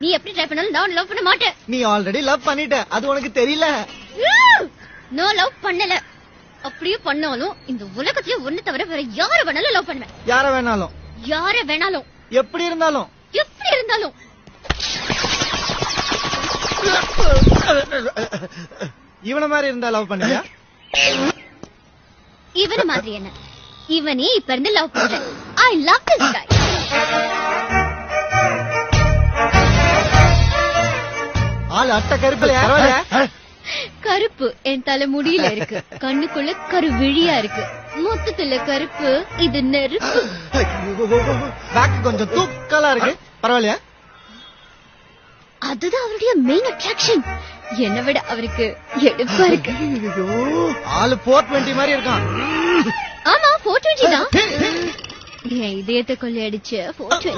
நீ எப்படி ட்ரை பண்ணாலும் நான் லவ் பண்ண மாட்டேன். நீ ஆல்ரெடி லவ் பண்ணிட்ட, அது உனக்கு தெரியல. நான் லவ் பண்ணல. அப்படியே பண்ணாலும் இந்த உலகத்திலே ஒண்ணு தவிர வேற யார வேணாலும் லவ் பண்ணுவேன். யார வேணாலும்? யார வேணாலும். எப்படி இருந்தாலும்? எப்படி இருந்தாலும். இவன மாதிரி இருந்தா லவ் பண்ணுவியா? இவன மாதிரி என்ன? இவனே இப்ப இருந்து லவ் பண்றேன். I love this guy. ஆள் அட்ட கருப்புல கருப்பு என் தலை முடியில இருக்கு, கண்ணுக்குள்ள கருவிழியா இருக்கு, மொத்தத்துல கருப்பு. இது நெருப்பு. பேக் கொஞ்சம் தூக்கலா இருக்கு, பரவாயில்லையா? அதுதான் அவருடைய மெயின் அட்ராக்ஷன். என்னை விட அவருக்கு எடுப்பா இருக்கு. ஆளு 420 மாதிரி இருக்கான். ஆமா 420 தான். என் இதயத்தை கொள்ளையடிச்ச 420.